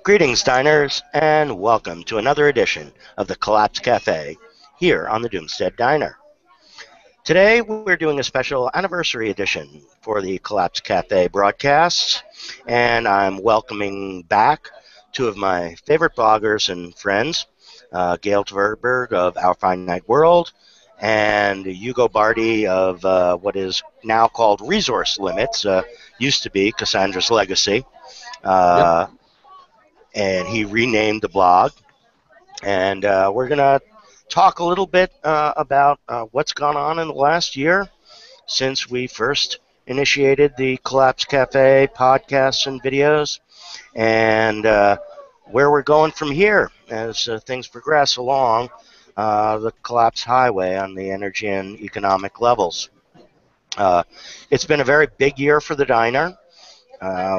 Greetings, diners, and welcome to another edition of the Collapse Cafe here on the Doomstead Diner. Today, we're doing a special anniversary edition for the Collapse Cafe broadcasts, and I'm welcoming back two of my favorite bloggers and friends, Gail Tverberg of Our Finite World and Hugo Bardi of what is now called Resource Limits, used to be Cassandra's Legacy. Yep. And he renamed the blog. And we're going to talk a little bit about what's gone on in the last year since we first initiated the Collapse Cafe podcasts and videos, and where we're going from here as things progress along the Collapse Highway on the energy and economic levels. It's been a very big year for the diner.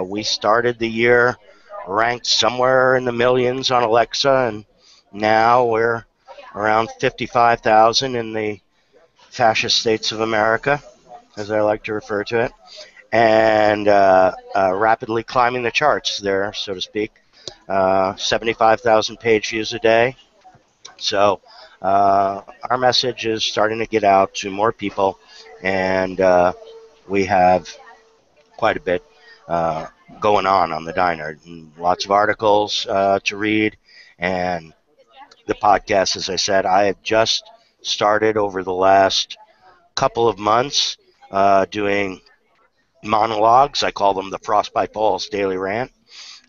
We started the year ranked somewhere in the millions on Alexa, and now we're around 55,000 in the fascist states of America, as I like to refer to it, and rapidly climbing the charts there, so to speak. 75,000 page views a day. So our message is starting to get out to more people, and we have quite a bit going on the diner. Lots of articles to read, and the podcast, as I said, I have just started over the last couple of months doing monologues. I call them the Frostbite Balls Daily Rant,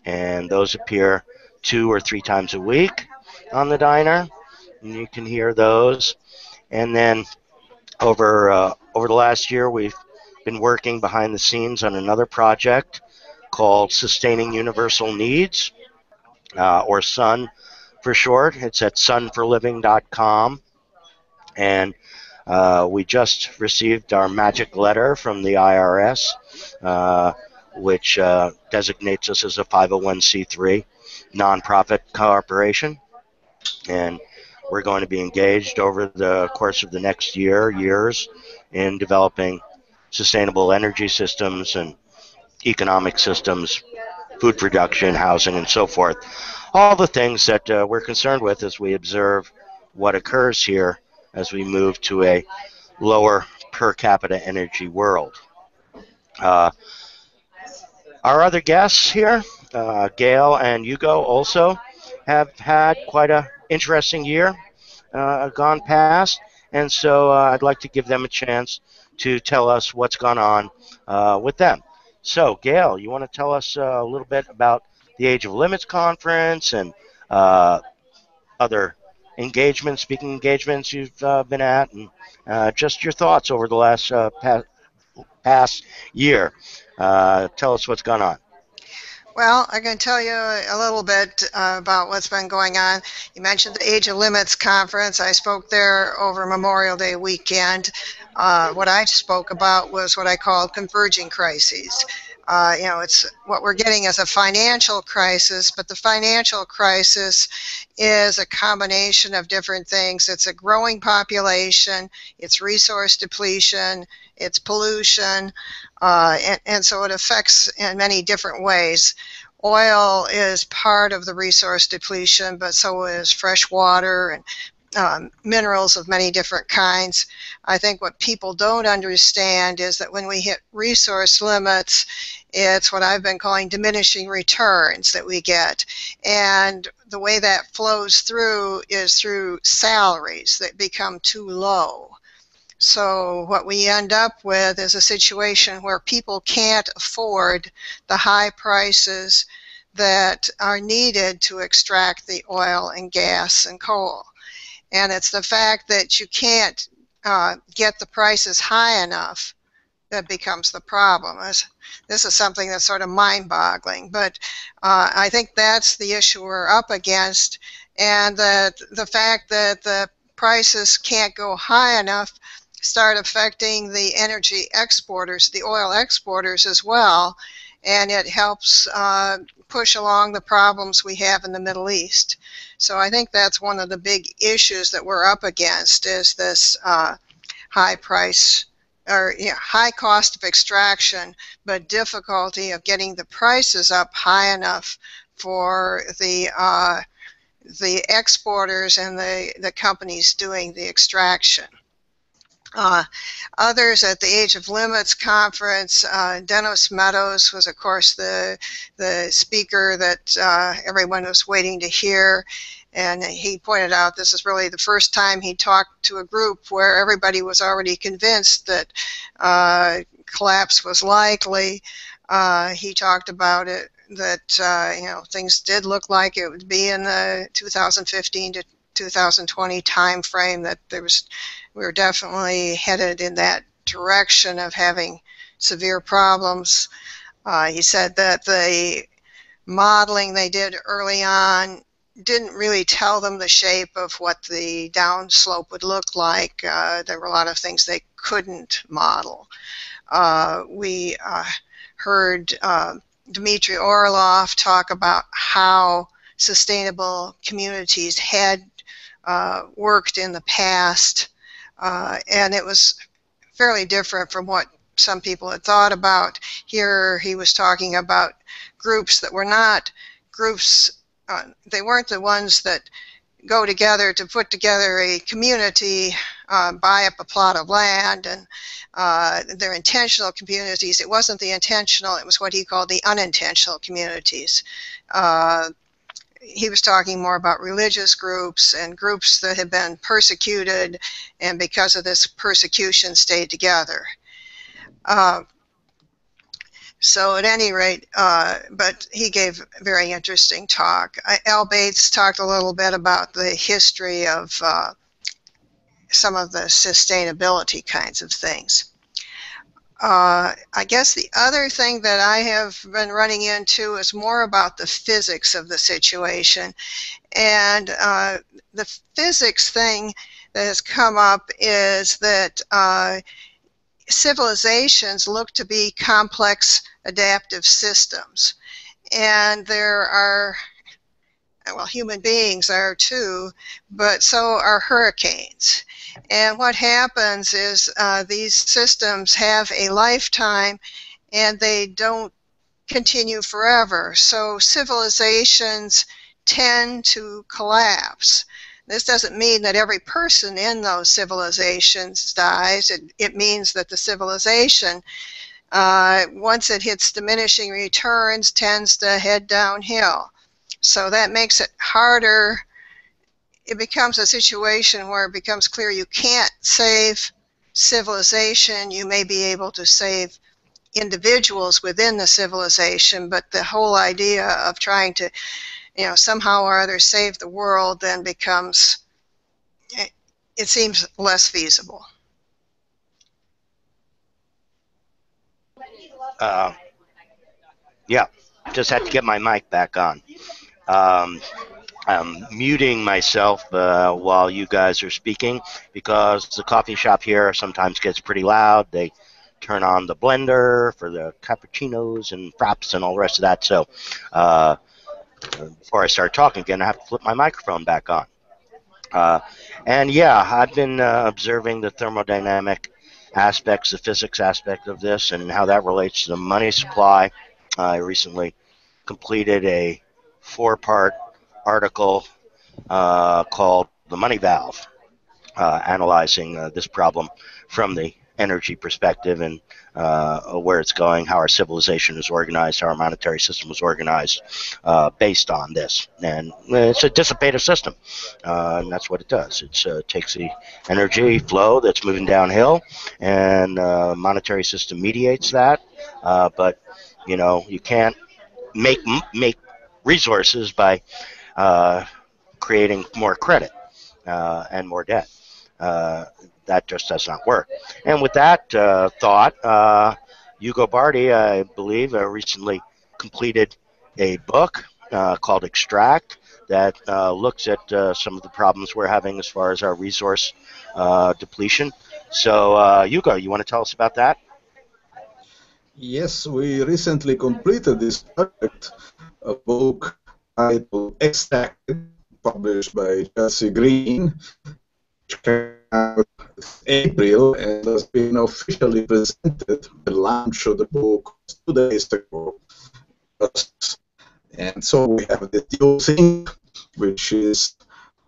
and those appear 2 or 3 times a week on the diner, and you can hear those. And then over the last year, we've been working behind the scenes on another project called Sustaining Universal Needs, or SUN for short. It's at sunforliving.com. And we just received our magic letter from the IRS, which designates us as a 501c3 nonprofit corporation. And we're going to be engaged over the course of the next years in developing sustainable energy systems and economic systems, food production, housing, and so forth. All the things that we're concerned with as we observe what occurs here as we move to a lower per capita energy world. Our other guests here, Gail and Hugo, also have had quite an interesting year gone past, and so I'd like to give them a chance to tell us what's gone on with them. So, Gail, you want to tell us a little bit about the Age of Limits conference and other engagements, speaking engagements you've been at, and just your thoughts over the last past year. Tell us what's gone on. Well, I can tell you a little bit about what's been going on. You mentioned the Age of Limits conference. I spoke there over Memorial Day weekend. What I spoke about was what I called converging crises. It's what we're getting is a financial crisis, but the financial crisis is a combination of different things. It's a growing population, it's resource depletion, it's pollution, and so it affects in many different ways. Oil is part of the resource depletion, but so is fresh water and minerals of many different kinds. I think what people don't understand is that when we hit resource limits, it's what I've been calling diminishing returns that we get. And the way that flows through is through salaries that become too low. So what we end up with is a situation where people can't afford the high prices that are needed to extract the oil and gas and coal. And it's the fact that you can't get the prices high enough that becomes the problem. This is something that's sort of mind-boggling, but I think that's the issue we're up against, and the fact that the prices can't go high enough start affecting the energy exporters, the oil exporters as well, and it helps push along the problems we have in the Middle East. So I think that's one of the big issues that we're up against, is this high price or high cost of extraction, but difficulty of getting the prices up high enough for the exporters and the companies doing the extraction. Uh, Others at the Age of Limits conference, Dennis Meadows was, of course, the speaker that everyone was waiting to hear. And he pointed out this is really the first time he talked to a group where everybody was already convinced that collapse was likely. He talked about it, that things did look like it would be in the 2015 to 2020 time frame, that we were definitely headed in that direction of having severe problems. He said that the modeling they did early on didn't really tell them the shape of what the downslope would look like. There were a lot of things they couldn't model. We heard Dmitry Orlov talk about how sustainable communities had worked in the past, and it was fairly different from what some people had thought about. Here he was talking about groups that were not groups, they weren't the ones that go together to put together a community, buy up a plot of land, and they're intentional communities. It wasn't the intentional, it was what he called the unintentional communities. He was talking more about religious groups and groups that had been persecuted, and because of this persecution stayed together. So at any rate, but he gave a very interesting talk. Al Bates talked a little bit about the history of some of the sustainability kinds of things. I guess the other thing that I have been running into is more about the physics of the situation. And the physics thing that has come up is that civilizations look to be complex adaptive systems. And there are, well, human beings are too, but so are hurricanes. And what happens is these systems have a lifetime and they don't continue forever. So civilizations tend to collapse. This doesn't mean that every person in those civilizations dies. It means that the civilization, once it hits diminishing returns, tends to head downhill. So that makes it harder. It becomes a situation where it becomes clear you can't save civilization. You may be able to save individuals within the civilization, but the whole idea of trying to, somehow or other save the world then becomes, it seems less feasible. Yeah, just had to get my mic back on. Um, I'm muting myself while you guys are speaking because the coffee shop here sometimes gets pretty loud. They turn on the blender for the cappuccinos and fraps and all the rest of that. So before I start talking again, I have to flip my microphone back on. And yeah, I've been observing the thermodynamic aspects, the physics aspect of this, and how that relates to the money supply. I recently completed a 4-part article called The Money Valve, analyzing this problem from the energy perspective and where it's going, how our civilization is organized, how our monetary system is organized based on this. And it's a dissipative system, and that's what it does. It takes the energy flow that's moving downhill, and monetary system mediates that. But, you can't make resources by creating more credit and more debt. That just does not work. And with that thought, Hugo Bardi, I believe, recently completed a book called Extract that looks at some of the problems we're having as far as our resource depletion. So, Hugo, you want to tell us about that? Yes, we recently completed this project, a book titled Extracted, published by Chelsea Green. which came out this April and has been officially presented. The launch of the book was 2 days ago. And so we have the new thing, which is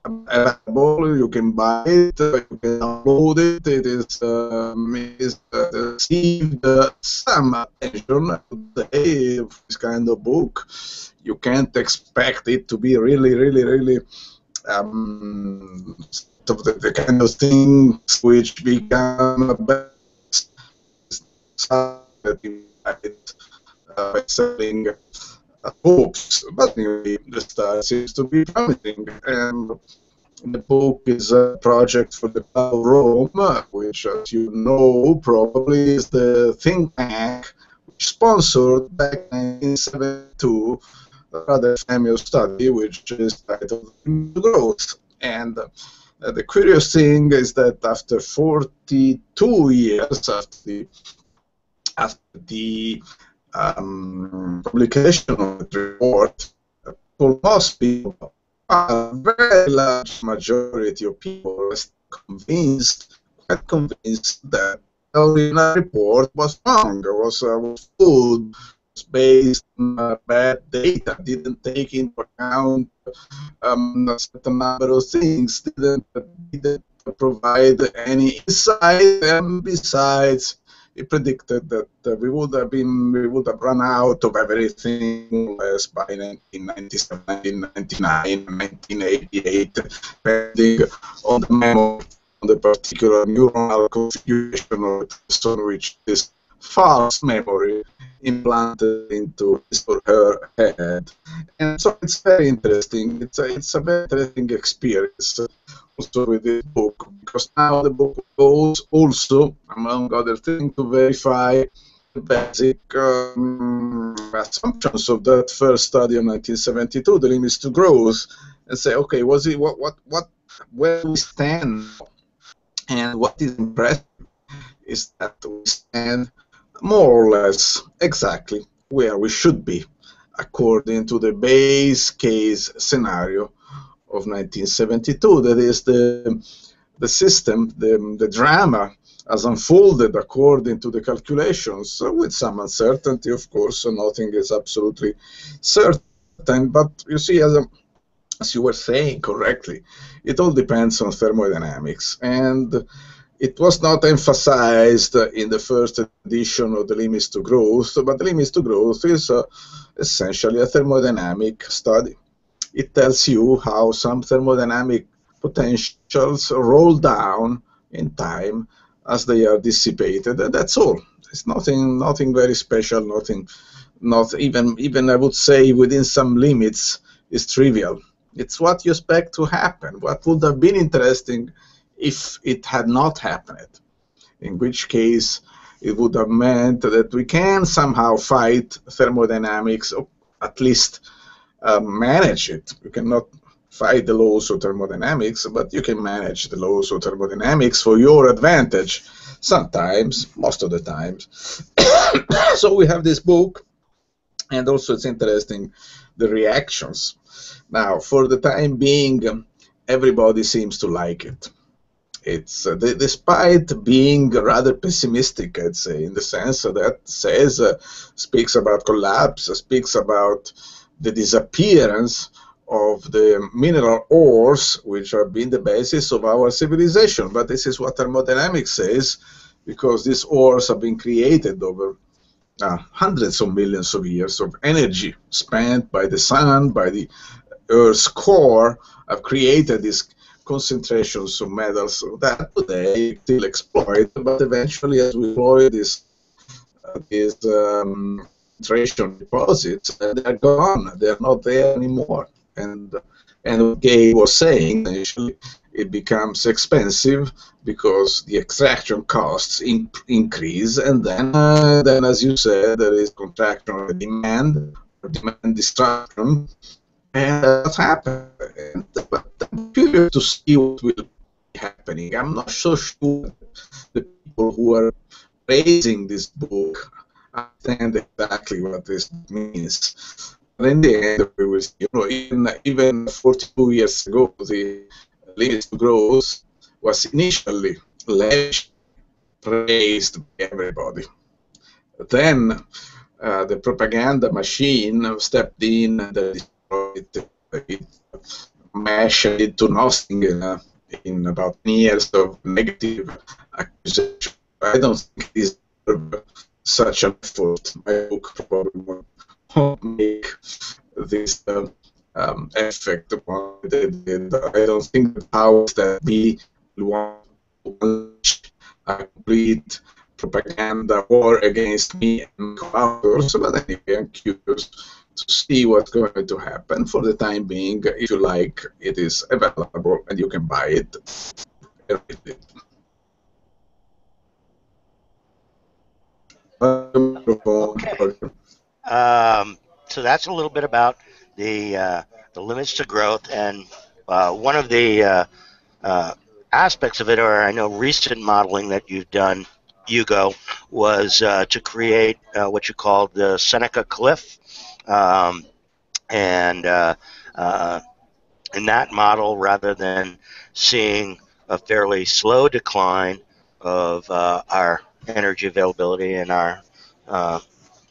available. You can buy it, you can download it. It is received some attention today of this kind of book. You can't expect it to be really the kind of things which become best by selling hopes, but anyway, the start seems to be promising. And the book is a project for the Club of Rome, which, as you know, probably is the think tank which sponsored back in 1972 a rather famous study which is titled Growth. And the curious thing is that after 42 years after the publication of the report, most people, a very large majority of people, are quite convinced that the original report was wrong, was flawed, was based on bad data, didn't take into account a certain number of things, didn't provide any insight, and besides, he predicted that we would have run out of everything more or less by 1997, 1999, 1988, depending on the memory, on the particular neuronal configuration of the person which this false memory implanted into his or her head. And so it's very interesting. It's a very interesting experience also with this book, because now the book goes also, among other things, to verify the basic assumptions of that first study of 1972, the limits to growth, and say, okay, where we stand now? And what is impressive is that we stand more or less exactly where we should be, according to the base case scenario of 1972. That is the system, the drama as unfolded according to the calculations, with some uncertainty, of course. So nothing is absolutely certain, but you see, as you were saying correctly, it all depends on thermodynamics, and it was not emphasized in the first edition of the limits to growth, but the limits to growth is essentially a thermodynamic study. It tells you how some thermodynamic potentials roll down in time as they are dissipated, and that's all. It's nothing very special, not even I would say within some limits is trivial. It's what you expect to happen, what would have been interesting if it had not happened, in which case it would have meant that we can somehow fight thermodynamics, or at least manage it. You cannot fight the laws of thermodynamics, but you can manage the laws of thermodynamics for your advantage, sometimes, most of the times. So we have this book, and also it's interesting, the reactions. Now, for the time being, everybody seems to like it. It's despite being rather pessimistic, I'd say, in the sense that speaks about collapse, speaks about the disappearance of the mineral ores which have been the basis of our civilization. But this is what thermodynamics says, because these ores have been created over hundreds of millions of years of energy spent by the sun, by the Earth's core, have created these concentrations of metals that today still exploit, but eventually as we exploit these concentration deposits, they're gone, they're not there anymore. And what Gail was saying, initially, it becomes expensive because the extraction costs increase, and then as you said, there is contraction of demand, or demand destruction, and that's happened. But I'm curious to see what will be happening. I'm not so sure the people who are praising this book understand exactly what this means. But in the end, we will see. Even 42 years ago, the limits to growth was initially lavish, praised by everybody. Then the propaganda machine stepped in and destroyed it, mashed it to nothing in about 10 years of negative accusation. I don't think it deserves such an effort. My book probably won't make this effect upon it. I don't think the powers that be will want to unleash a complete propaganda war against me and co-authors, but anyway, I'm curious to see what's going to happen. For the time being, if you like, it is available and you can buy it. Okay. So that's a little bit about the limits to growth, and one of the aspects of it, or I know recent modeling that you've done, Hugo, was to create what you called the Seneca Cliff, and in that model, rather than seeing a fairly slow decline of our energy availability and our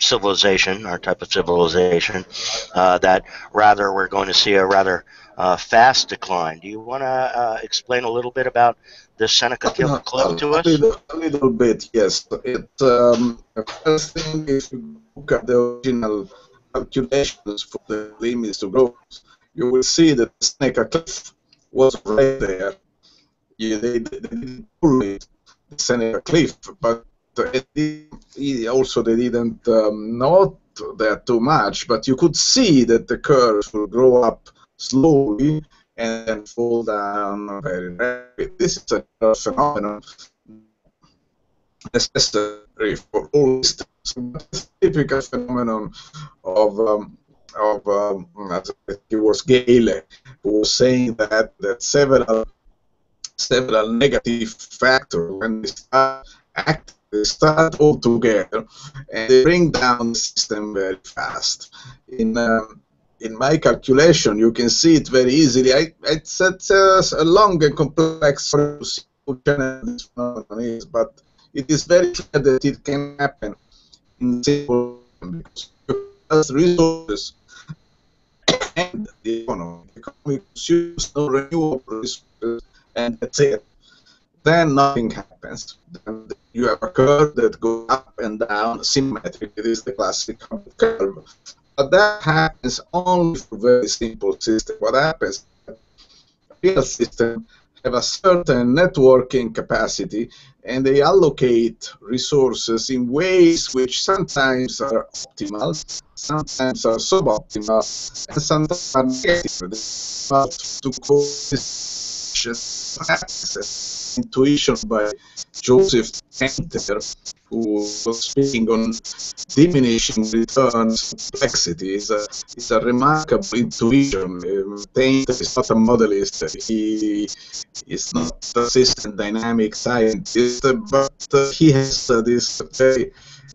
civilization, our type of civilization, that rather we're going to see a rather fast decline. Do you want to explain a little bit about the Seneca Cliff to us? A little bit, yes. First thing, if you look at the original calculations for the limits to growth, you will see that the Seneca Cliff was right there. They didn't pull it, the Seneca Cliff, but they didn't note that too much, but you could see that the curves will grow up slowly and then fall down very rapidly. This is a phenomenon necessary for all systems. It's a typical phenomenon of it was Gail who was saying that several negative factors, when they start acting, they start all together and they bring down the system very fast. In my calculation, you can see it very easily. It's a long and complex solution to see what this phenomenon is, but it is very clear that it can happen in simple because resources and the economy. The economy consumes no renewable resources, and that's it. Then nothing happens. Then you have a curve that goes up and down symmetrically. It is the classic curve. But that happens only for very simple systems. What happens is real systems have a certain networking capacity, and they allocate resources in ways which sometimes are optimal, sometimes are suboptimal, and sometimes are negative. But to call this intuition by Joseph Enter, who was speaking on diminishing returns complexity, is a remarkable intuition. Tainter is not a modelist. He is not a system dynamic scientist, but he has this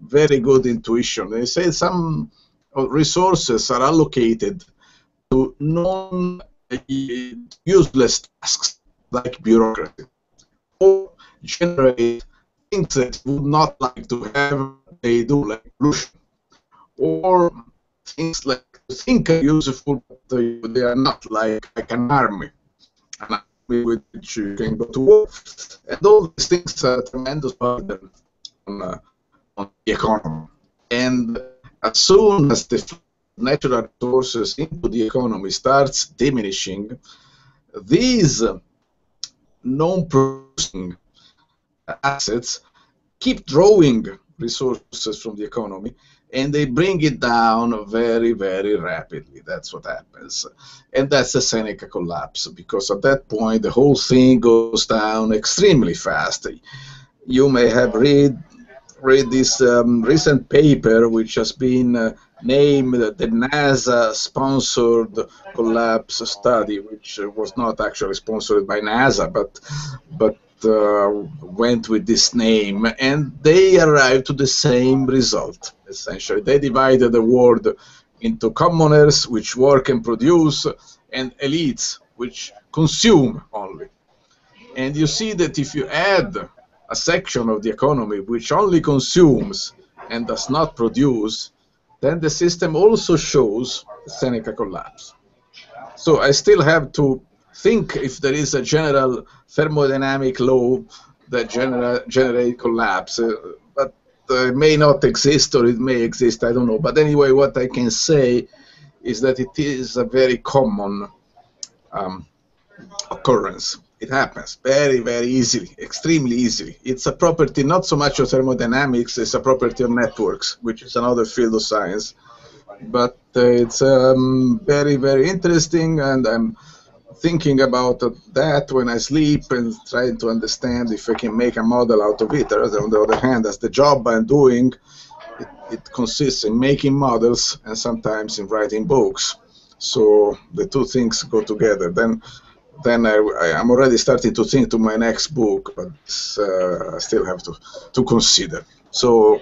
very good intuition. He says some resources are allocated to useless tasks like bureaucracy, or generate things that you would not like to have, they do, like pollution, or things like you think are useful, but they are not, like an army with which you can go to war. And all these things are a tremendous burden on the economy. And as soon as the natural resources into the economy starts diminishing, these non-producing assets keep drawing resources from the economy, and they bring it down very, very rapidly. That's what happens. And that's the Seneca collapse, because at that point the whole thing goes down extremely fast. You may have read this recent paper, which has been named the NASA-sponsored collapse study, which was not actually sponsored by NASA, but went with this name, and they arrived to the same result. Essentially, they divided the world into commoners, which work and produce, and elites, which consume only. And you see that if you add a section of the economy which only consumes and does not produce, then the system also shows Seneca collapse. So I still have to think if there is a general thermodynamic law that generate collapse, but it may not exist or it may exist, I don't know. But anyway, what I can say is that it is a very common um, occurrence. It happens very, very easily, extremely easily. It's a property not so much of thermodynamics, it's a property of networks, which is another field of science. But it's very, very interesting, and I'm thinking about that when I sleep and trying to understand if I can make a model out of it. On the other hand, as the job I'm doing, it consists in making models and sometimes in writing books. So the two things go together. Then I'm already starting to think to my next book, but I still have to consider. So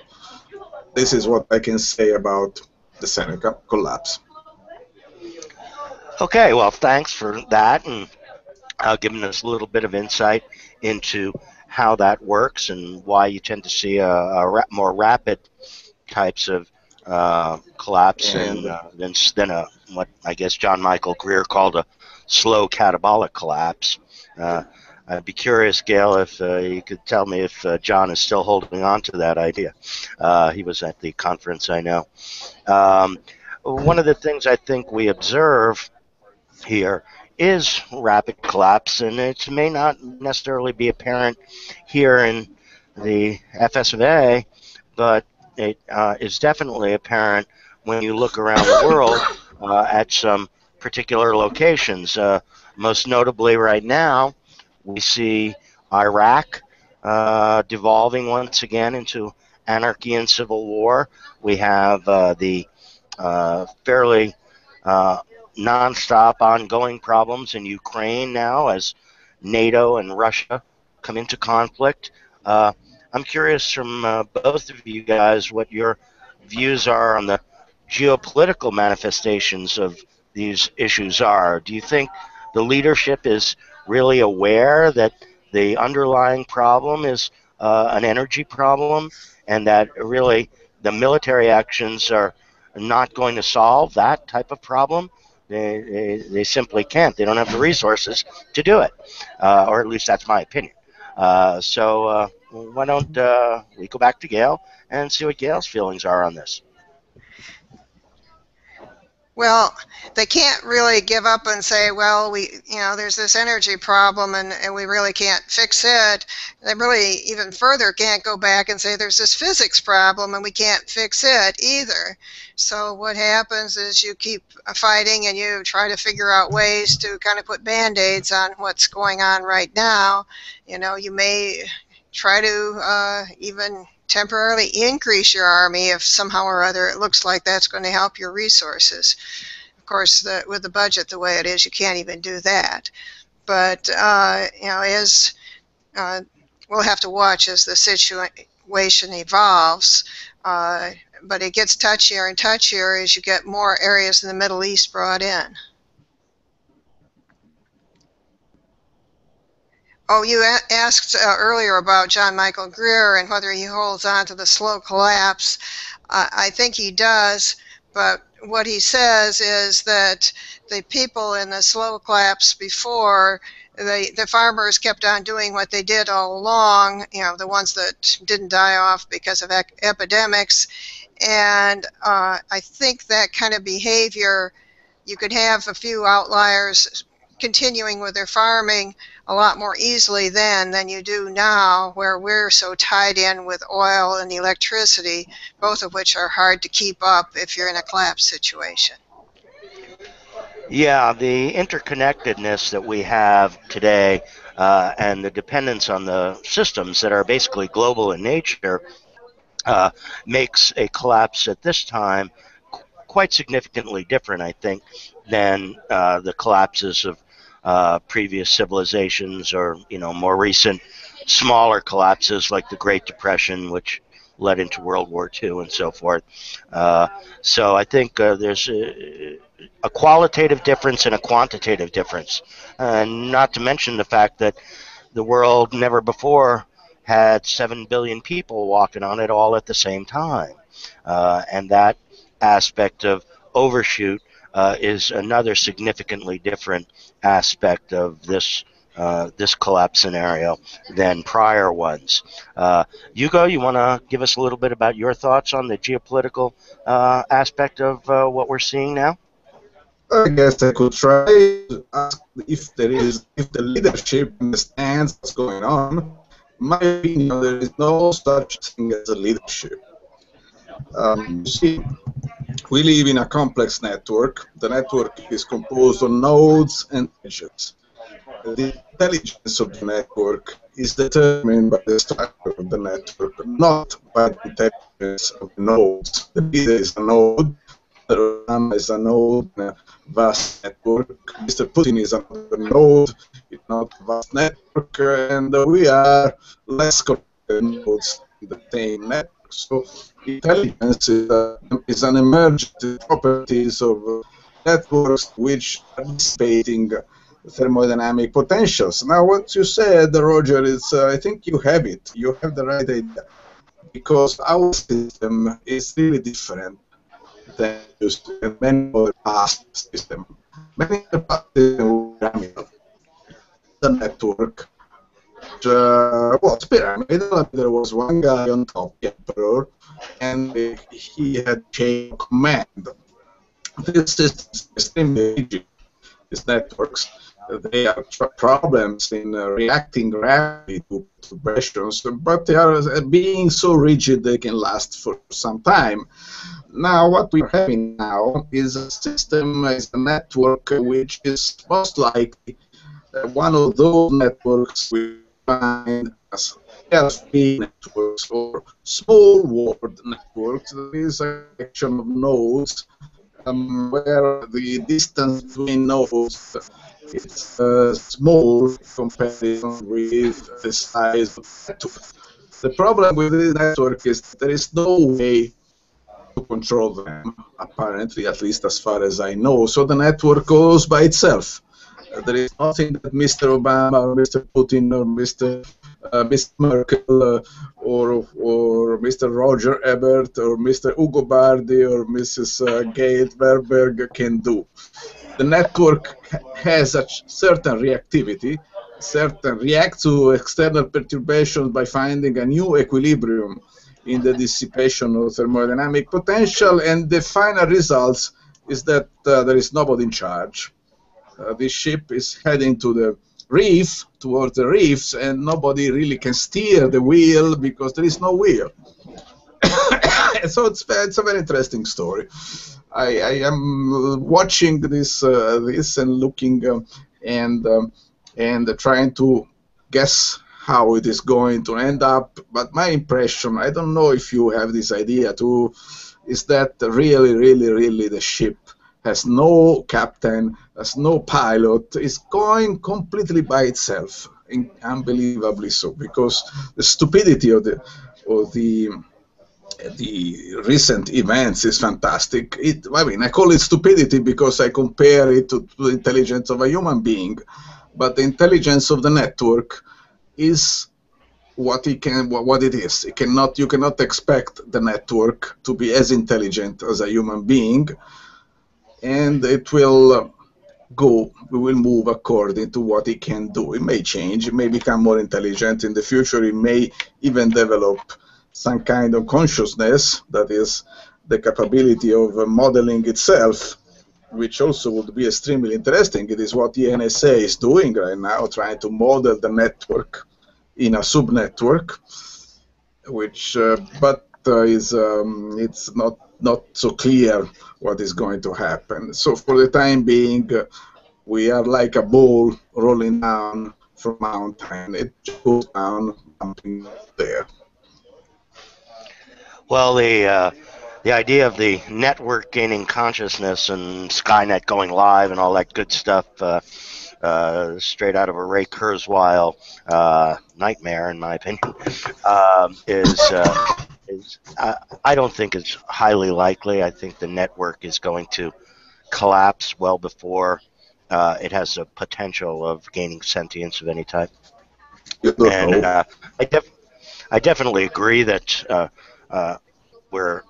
this is what I can say about the Seneca collapse. Okay, well, thanks for that and giving us a little bit of insight into how that works and why you tend to see more rapid types of collapse than what I guess John Michael Greer called a slow catabolic collapse. I'd be curious, Gail, if you could tell me if John is still holding on to that idea. He was at the conference, I know. One of the things I think we observe here is rapid collapse, and it may not necessarily be apparent here in the FS of A, but it is definitely apparent when you look around the world at some particular locations. Most notably right now, we see Iraq devolving once again into anarchy and civil war. We have the fairly nonstop ongoing problems in Ukraine now as NATO and Russia come into conflict. I'm curious from both of you guys what your views are on the geopolitical manifestations of these issues are. Do you think the leadership is really aware that the underlying problem is an energy problem and that really the military actions are not going to solve that type of problem? They simply can't. They don't have the resources to do it, or at least that's my opinion. So why don't we go back to Gail and see what Gail's feelings are on this? Well, they can't really give up and say, well, there's this energy problem and we really can't fix it. They really even further can't go back and say there's this physics problem and we can't fix it either. So what happens is you keep fighting and you try to figure out ways to kind of put band-aids on what's going on right now. You may try to even temporarily increase your army if somehow or other it looks like that's going to help your resources. Of course, with the budget the way it is, you can't even do that. But we'll have to watch as the situation evolves. But it gets touchier and touchier as you get more areas in the Middle East brought in. Oh, you asked earlier about John Michael Greer and whether he holds on to the slow collapse. I think he does, but what he says is that the people in the slow collapse before, the farmers kept on doing what they did all along, the ones that didn't die off because of epidemics. And I think that kind of behavior, you could have a few outliers continuing with their farming a lot more easily then than you do now, where we're so tied in with oil and electricity, both of which are hard to keep up if you're in a collapse situation. Yeah, the interconnectedness that we have today and the dependence on the systems that are basically global in nature makes a collapse at this time quite significantly different, I think, than the collapses of previous civilizations or more recent smaller collapses like the Great Depression, which led into World War II and so forth. So I think there's a qualitative difference and a quantitative difference, not to mention the fact that the world never before had 7 billion people walking on it all at the same time. And that aspect of overshoot is another significantly different aspect of this collapse scenario than prior ones. Hugo, you want to give us a little bit about your thoughts on the geopolitical aspect of what we're seeing now? I guess I could try to ask if the leadership understands what's going on. In my opinion, there is no such thing as a leadership. You see, we live in a complex network. The network is composed of nodes and edges. The intelligence of the network is determined by the structure of the network, not by the intelligence of the nodes. The leader is a node, Mr. Obama is a node in a vast network, Mr. Putin is another node in a vast network, and we are less connected nodes in the same network. So intelligence is an emergent properties of networks which are dissipating thermodynamic potentials. Now, what you said, Roger, is I think you have it. You have the right idea because our system is really different than many other past systems. Many other past systems were pyramidal. The network was pyramidal. There was one guy on top, the emperor, and he had chain of command. This system is extremely rigid. These networks, they are problems in reacting rapidly to perturbations, but they are being so rigid they can last for some time. Now, what we're having now is a system, is a network which is most likely one of those networks we find as LFP networks or small world networks. There is a collection of nodes where the distance between nodes is small comparison with the size of the network. The problem with this network is that there is no way to control them, apparently, at least as far as I know. So the network goes by itself. There is nothing that Mr. Obama or Mr. Putin or Mr. Merkel or Mr. Roger Ebert or Mr. Ugo Bardi or Mrs. Gail Tverberg can do. The network has a certain reactivity, react to external perturbations by finding a new equilibrium in the dissipation of thermodynamic potential, and the final results is that there is nobody in charge. This ship is heading to the reef, towards the reefs, and nobody really can steer the wheel because there is no wheel. So it's a very interesting story. I am watching this and looking and trying to guess how it is going to end up. But my impression, I don't know if you have this idea too, is that really the ship has no captain, has no pilot, is going completely by itself, unbelievably so, because the stupidity of the recent events is fantastic. I mean, I call it stupidity because I compare it to the intelligence of a human being, but the intelligence of the network is what it is. You cannot expect the network to be as intelligent as a human being, and it will we will move according to what it can do. It may change, it may become more intelligent in the future, it may even develop some kind of consciousness, that is the capability of modeling itself, which also would be extremely interesting. It is what the NSA is doing right now, trying to model the network in a subnetwork, which it's not so clear what is going to happen. So for the time being, we are like a ball rolling down from a mountain. It goes down, something there. Well, the idea of the network gaining consciousness and Skynet going live and all that good stuff, straight out of a Ray Kurzweil nightmare, in my opinion, I don't think it's highly likely. I think the network is going to collapse well before it has a potential of gaining sentience of any type. You don't And know. I definitely agree that we're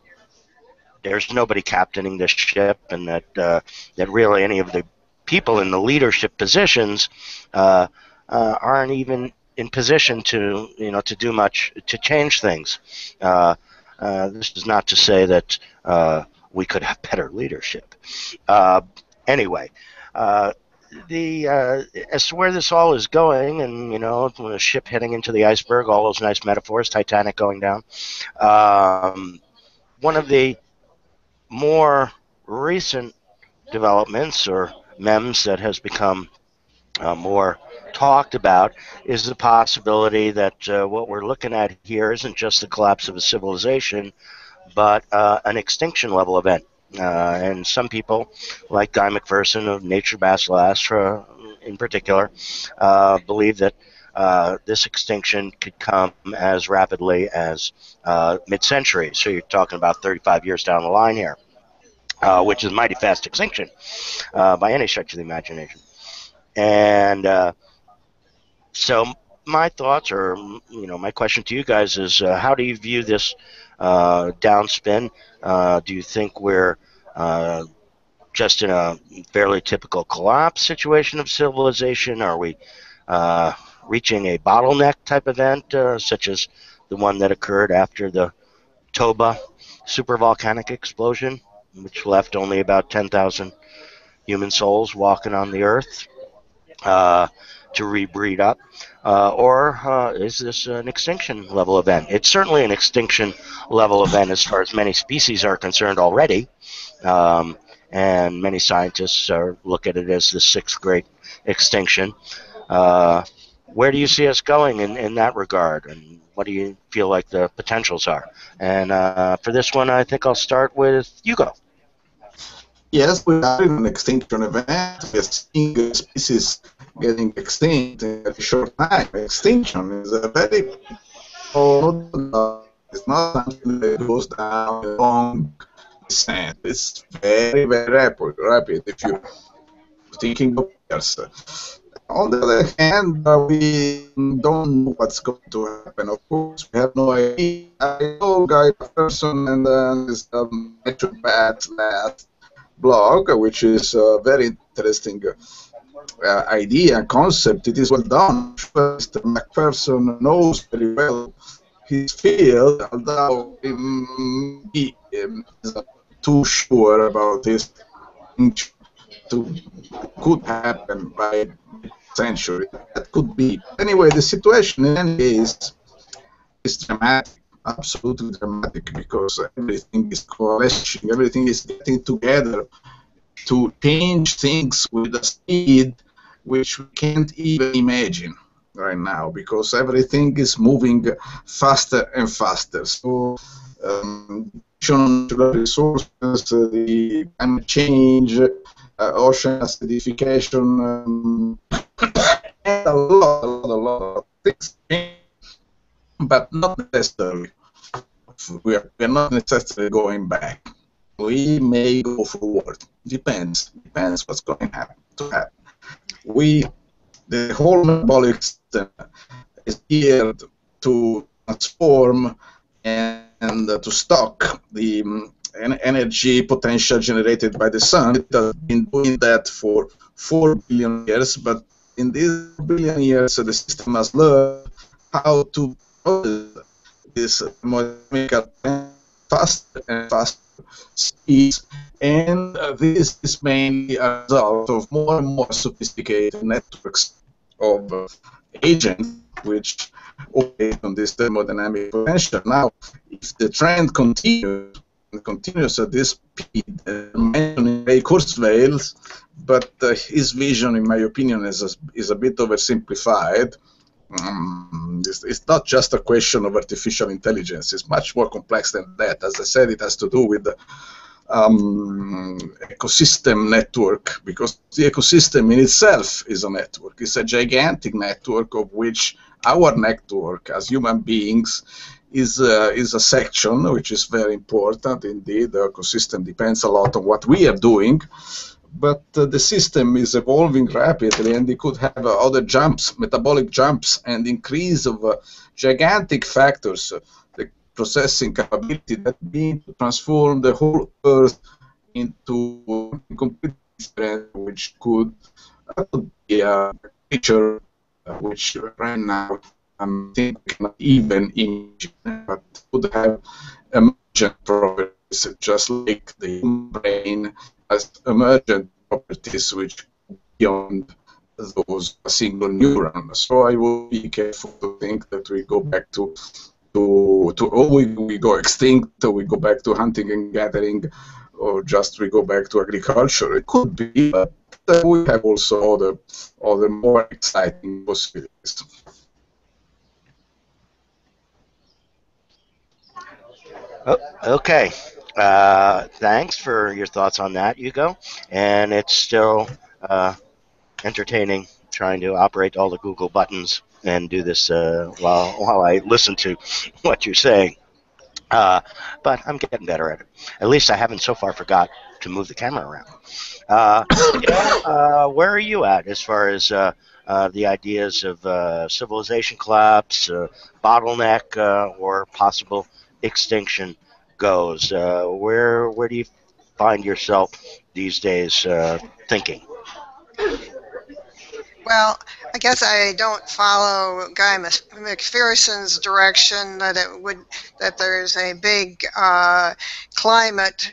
there's nobody captaining the ship, and that really any of the people in the leadership positions uh, aren't even in position to to do much to change things. Uh, this is not to say that we could have better leadership. Uh, anyway, uh, the as to where this all is going, and when a ship heading into the iceberg, all those nice metaphors, Titanic going down. One of the more recent developments or memes that has become more talked about is the possibility that what we're looking at here isn't just the collapse of a civilization, but an extinction level event. And some people, like Guy McPherson of Nature Bacillus in particular, believe that this extinction could come as rapidly as mid-century. So you're talking about 35 years down the line here, which is mighty fast extinction by any stretch of the imagination. And so my thoughts, or my question to you guys is, how do you view this downspin? Do you think we're just in a fairly typical collapse situation of civilization? Are we reaching a bottleneck type event, such as the one that occurred after the Toba supervolcanic explosion, which left only about 10,000 human souls walking on the earth uh, to rebreed up? Or is this an extinction level event? It's certainly an extinction level event as far as many species are concerned already. Um, and many scientists look at it as the sixth great extinction. Uh, where do you see us going in that regard? And what do you feel like the potentials are? And for this one, I think I'll start with Hugo. Yes, we are in an extinction event. We are seeing species getting extinct in a very short time. Extinction is a very, it's not something that goes down a long descent. It's very, very rapid if you're thinking of years. On the other hand, we don't know what's going to happen. Of course, we have no idea. I know Guy Person and this naturopath last blog, which is a very interesting idea and concept. It is well done. Mr. McPherson knows very well his field, although he is not too sure about this to could happen by century. That could be. Anyway, the situation in any case is dramatic, absolutely dramatic, because everything is coalescing, everything is getting together to change things with a speed which we can't even imagine right now, because everything is moving faster and faster. So, natural resources, the climate change, ocean acidification, and a lot of things, but not necessarily. We're not necessarily going back. We may go forward. Depends what's going to happen. The whole metabolic system is geared to transform and to stock the energy potential generated by the sun. It has been doing that for 4 billion years, but in these 4 billion years, the system has learned how to process this thermodynamical faster and faster speeds, and this is mainly a result of more and more sophisticated networks of agents which operate on this thermodynamic potential. Now, if the trend continues at this speed, mentioning Ray Kurzweil's, but his vision, in my opinion, is a bit oversimplified. It's not just a question of artificial intelligence. It's much more complex than that. As I said, it has to do with the ecosystem network, because the ecosystem in itself is a network. It's a gigantic network of which our network as human beings is a section which is very important indeed. The ecosystem depends a lot on what we are doing, but the system is evolving rapidly, and it could have other jumps, metabolic jumps, and increase of gigantic factors, the processing capability that mean to transform the whole Earth into something completely different, which could be a creature which right now I think we cannot even imagine, but would have emergent properties, just like the human brain has emergent properties which go beyond those single neurons. So I would be careful to think that we go back we go extinct, or we go back to hunting and gathering, or just we go back to agriculture. It could be, but we have also other more exciting possibilities. Oh, okay. Thanks for your thoughts on that, Hugo. And it's still entertaining trying to operate all the Google buttons and do this while I listen to what you're saying. But I'm getting better at it. At least I haven't so far forgot to move the camera around. Where are you at as far as the ideas of civilization collapse, bottleneck, or possible extinction goes? Where do you find yourself these days thinking? Well, I guess I don't follow Guy McPherson's direction that there's a big climate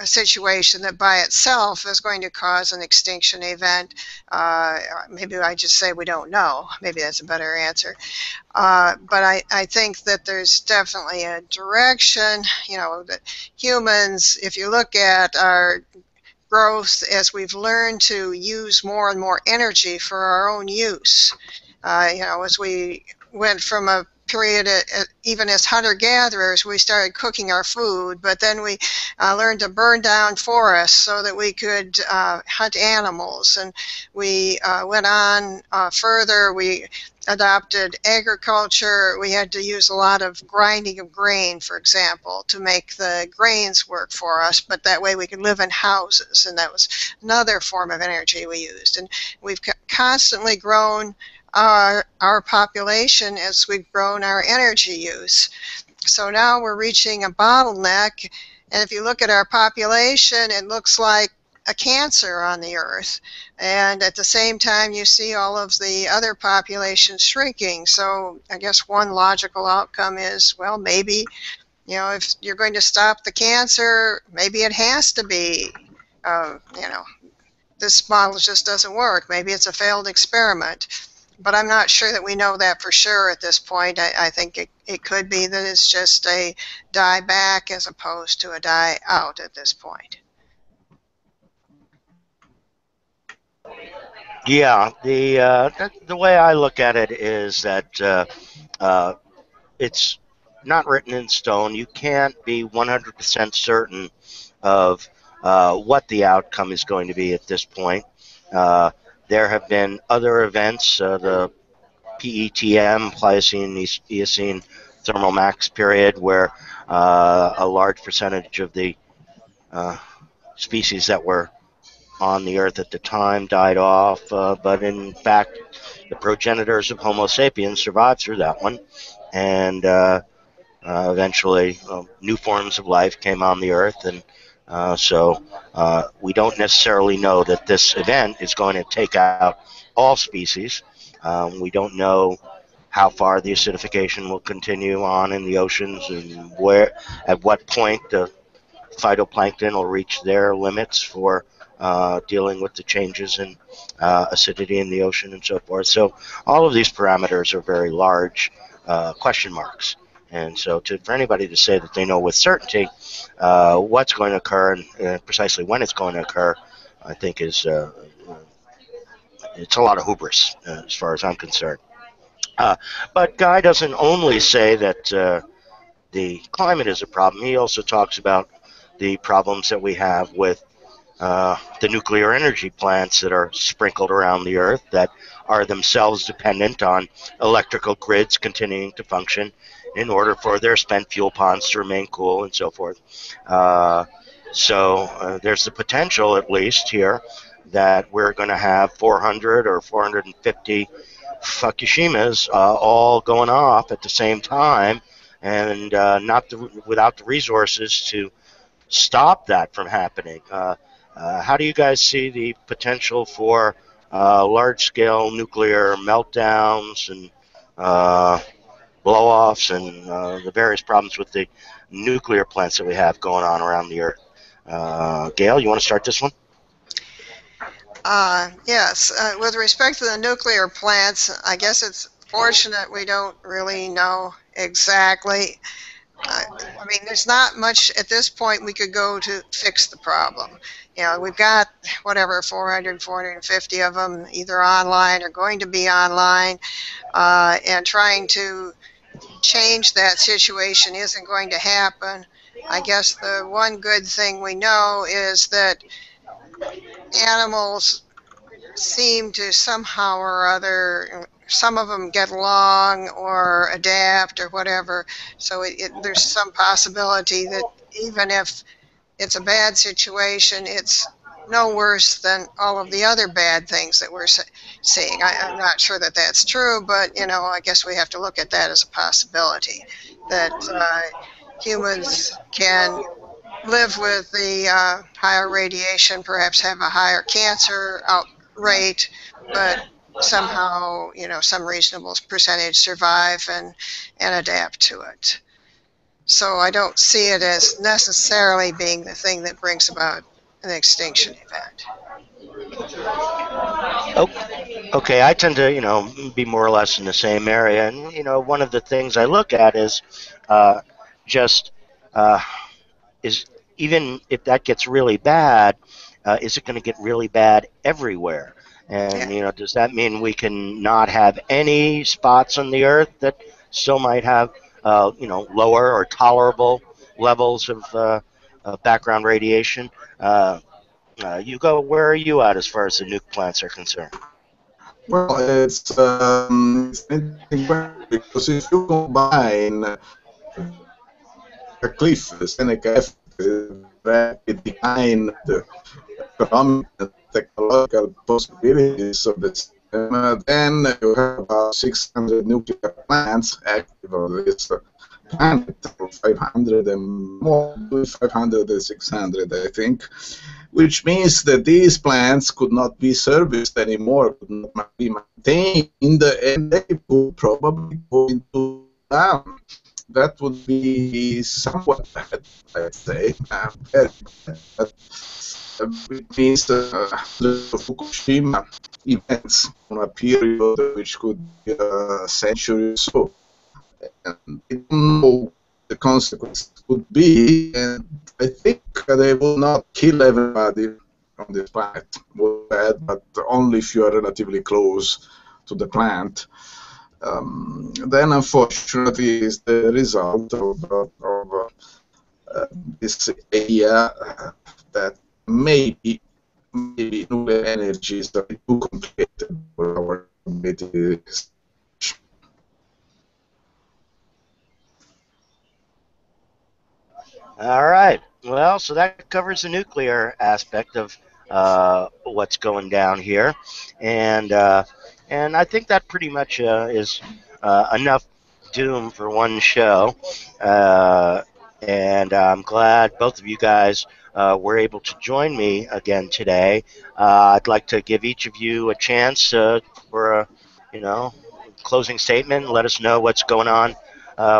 situation that by itself is going to cause an extinction event. Maybe I just say we don't know. Maybe that's a better answer. But I think that there's definitely a direction, that humans, if you look at our growth as we've learned to use more and more energy for our own use. As we went from a period, even as hunter-gatherers, we started cooking our food, but then we learned to burn down forests so that we could hunt animals, and we went on further. We adopted agriculture. We had to use a lot of grinding of grain, for example, to make the grains work for us, but that way we could live in houses, and that was another form of energy we used. And we've constantly grown our population as we've grown our energy use. So now we're reaching a bottleneck, and if you look at our population, it looks like a cancer on the earth, and at the same time you see all of the other populations shrinking. So I guess one logical outcome is, well, maybe if you're going to stop the cancer, maybe it has to be this model just doesn't work. Maybe it's a failed experiment, but I'm not sure that we know that for sure at this point. I think it could be that it's just a die back as opposed to a die out at this point. Yeah, the way I look at it is that it's not written in stone. You can't be 100% certain of what the outcome is going to be at this point. There have been other events, the PETM, Pliocene Eocene thermal max period, where a large percentage of the species that were on the Earth at the time died off, but in fact, the progenitors of Homo sapiens survived through that one, and eventually new forms of life came on the Earth, and so we don't necessarily know that this event is going to take out all species. We don't know how far the acidification will continue on in the oceans, and at what point the phytoplankton will reach their limits for dealing with the changes in acidity in the ocean and so forth. So all of these parameters are very large question marks. And so for anybody to say that they know with certainty what's going to occur and precisely when it's going to occur, I think it's a lot of hubris as far as I'm concerned. But Guy doesn't only say that the climate is a problem. He also talks about the problems that we have with the nuclear energy plants that are sprinkled around the Earth that are themselves dependent on electrical grids continuing to function in order for their spent fuel ponds to remain cool and so forth. So there's the potential, at least here, that we're going to have 400 or 450 Fukushimas all going off at the same time, and without the resources to stop that from happening. How do you guys see the potential for large-scale nuclear meltdowns and blow-offs and the various problems with the nuclear plants that we have going on around the Earth? Gail, you want to start this one? Yes, with respect to the nuclear plants, I guess it's fortunate we don't really know exactly. I mean, there's not much at this point we could go to fix the problem. You know, we've got whatever 400, 450 of them either online or going to be online, and trying to change that situation isn't going to happen. I guess the one good thing we know is that animals seem to somehow or other, some of them get along or adapt or whatever. So there's some possibility that even if it's a bad situation, it's no worse than all of the other bad things that we're seeing. I'm not sure that that's true, but you know, I guess we have to look at that as a possibility that humans can live with the higher radiation, perhaps have a higher cancer rate, but somehow, you know, some reasonable percentage survive and adapt to it. So I don't see it as necessarily being the thing that brings about an extinction event. Okay, I tend to, be more or less in the same area, and one of the things I look at is just uh, is even if that gets really bad, is it going to get really bad everywhere? Yeah. And does that mean we can not have any spots on the Earth that still might have, lower or tolerable levels of background radiation? Hugo, where are you at as far as the nuke plants are concerned? Well, it's an interesting question because if you combine a cliff, the Seneca effect, rapid decline, the economic and technological possibilities of the system, then you have about 600 nuclear plants active on this planet, 500 and more, 500 and 600, I think, which means that these plants could not be serviced anymore, could not be maintained, and they would probably go into down. That would be somewhat bad, I'd say, very bad. But it means Fukushima events on a period which could be a century or so. And we don't know the consequences could be, and I think they will not kill everybody on this planet, but only if you are relatively close to the plant. Then, unfortunately, is the result of this idea that maybe nuclear energy is a bit too complicated for our ability. All right. Well, so that covers the nuclear aspect of what's going down here, and I think that pretty much is enough doom for one show. Uh, and I'm glad both of you guys were able to join me again today. I'd like to give each of you a chance for a, you know, closing statement. Let us know what's going on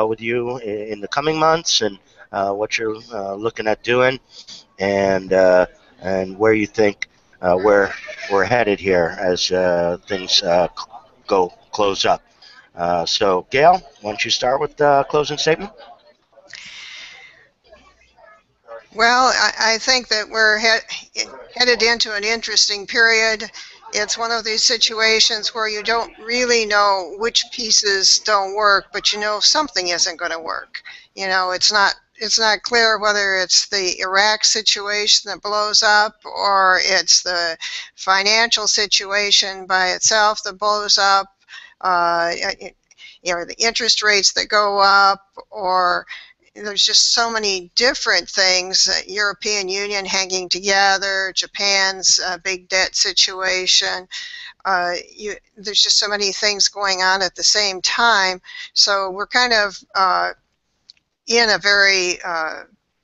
with you in the coming months and what you're looking at doing, and where you think we're headed here as things go close up. So, Gail, why don't you start with the closing statement? Well, I think that we're headed into an interesting period. It's one of these situations where you don't really know which pieces don't work, but you know something isn't going to work. You know, it's not clear whether it's the Iraq situation that blows up or it's the financial situation by itself that blows up. Uh, the interest rates that go up, or there's just so many different things. European Union hanging together, Japan's big debt situation. There's just so many things going on at the same time. So we're kind of in a very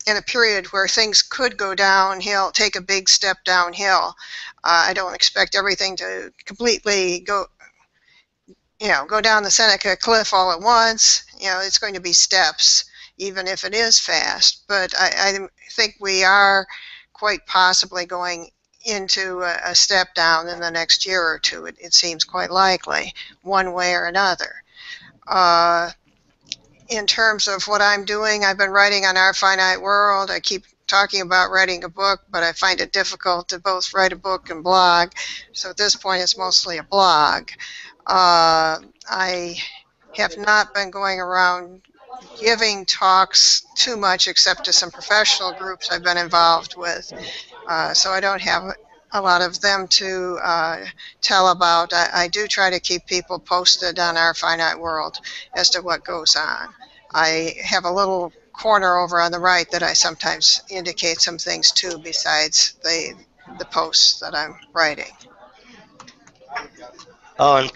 in a period where things could go downhill, take a big step downhill. I don't expect everything to completely go down the Seneca cliff all at once. It's going to be steps, even if it is fast. But I think we are quite possibly going into a step down in the next year or two. It seems quite likely, one way or another. In terms of what I'm doing, I've been writing on Our Finite World. I keep talking about writing a book, but I find it difficult to both write a book and blog. So at this point, it's mostly a blog. I have not been going around giving talks too much, except to some professional groups I've been involved with. So I don't have a lot of them to tell about. I do try to keep people posted on Our Finite World as to what goes on. I have a little corner over on the right that I sometimes indicate some things to besides the posts that I'm writing. Oh, and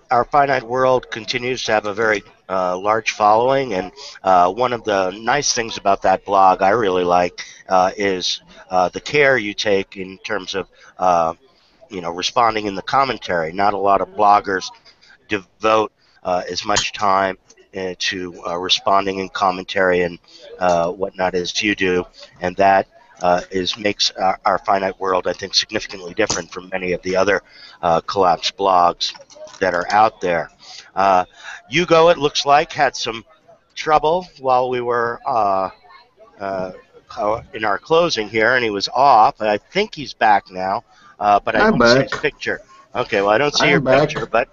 our finite world continues to have a very large following, and one of the nice things about that blog I really like is the care you take in terms of responding in the commentary. Not a lot of bloggers devote as much time to responding in commentary and whatnot as you do, and that makes our finite world, I think, significantly different from many of the other collapse blogs that are out there. Hugo, it looks like, had some trouble while we were in our closing here, and he was off. I think he's back now, but I I'm don't see back. his picture. Okay, well, I don't see your I'm back. picture, but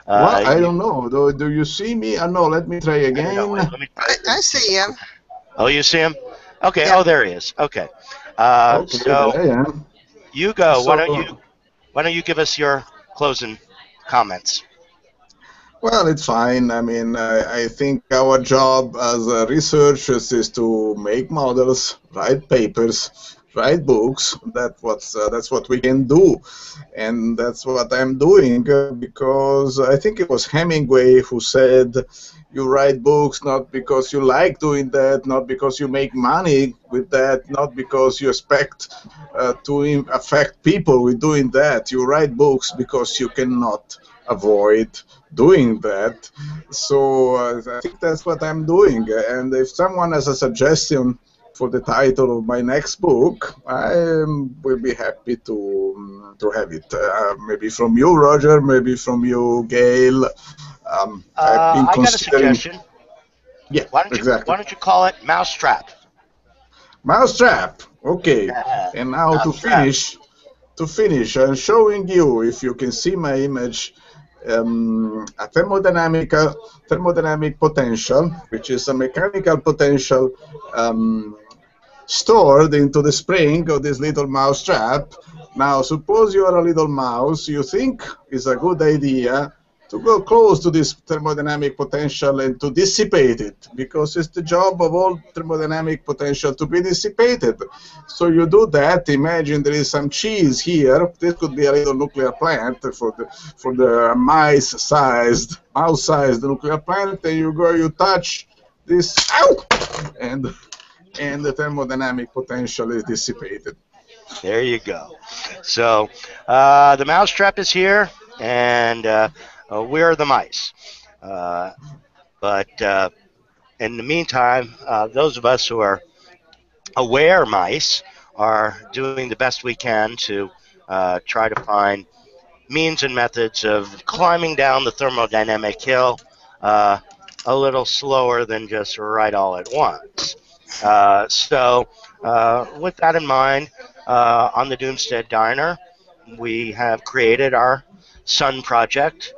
Well, I you, don't know. Do you see me? No, let me try I don't know. again. Wait, let me. I see him. Oh, you see him? Okay. Yeah. Oh, there he is. Okay. Okay, So there I am. Hugo, So, why don't you give us your closing comments? well, it's fine. I mean, I think our job as researchers is to make models, write papers, write books. That's what we can do, and that's what I'm doing because I think it was Hemingway who said, "You write books not because you like doing that, not because you make money with that, not because you expect to affect people with doing that. You write books because you cannot avoid doing that." So I think that's what I'm doing. And if someone has a suggestion for the title of my next book, I will be happy to have it. Maybe from you, Roger. Maybe from you, Gail. I've been I got a considering. suggestion. Yeah, Why exactly. don't you call it Mousetrap? Mousetrap. Okay. Yeah, And now Mousetrap. to finish, I'm showing you, if you can see my image, a thermodynamic potential, which is a mechanical potential stored into the spring of this little mouse trap. Now, suppose you are a little mouse, you think it's a good idea to go close to this thermodynamic potential and to dissipate it, because it's the job of all thermodynamic potential to be dissipated. So you do that. Imagine there is some cheese here. This could be a little nuclear plant for the mouse-sized nuclear plant. And you touch this, ow, and the thermodynamic potential is dissipated. There you go. So the Mousetrap is here, and we're the mice. Uh, but in the meantime, those of us who are aware mice are doing the best we can to try to find means and methods of climbing down the thermodynamic hill uh, a little slower than just right all at once. With that in mind, on the Doomstead Diner, we have created our Sun Project,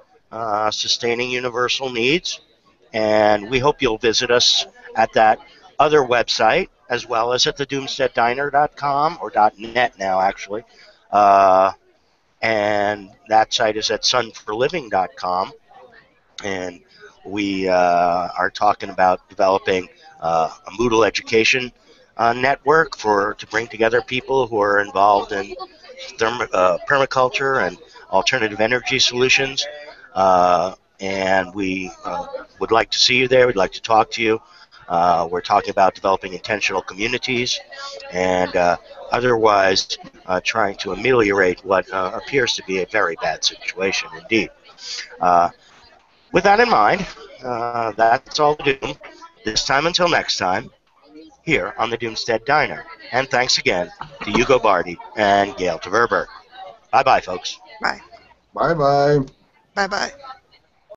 Sustaining Universal Needs, and we hope you'll visit us at that other website as well as at the doomsteaddiner.com or .net now, actually. And that site is at sunforliving.com. And We are talking about developing a Moodle education network to bring together people who are involved in permaculture and alternative energy solutions. And we would like to see you there. We'd like to talk to you. We're talking about developing intentional communities and otherwise trying to ameliorate what appears to be a very bad situation indeed. Uh, with that in mind, that's all to do. This time until next time, here on the Doomstead Diner. And thanks again to Hugo Bardi and Gail Tverberg. Bye bye, folks. Bye. Bye bye. Bye bye.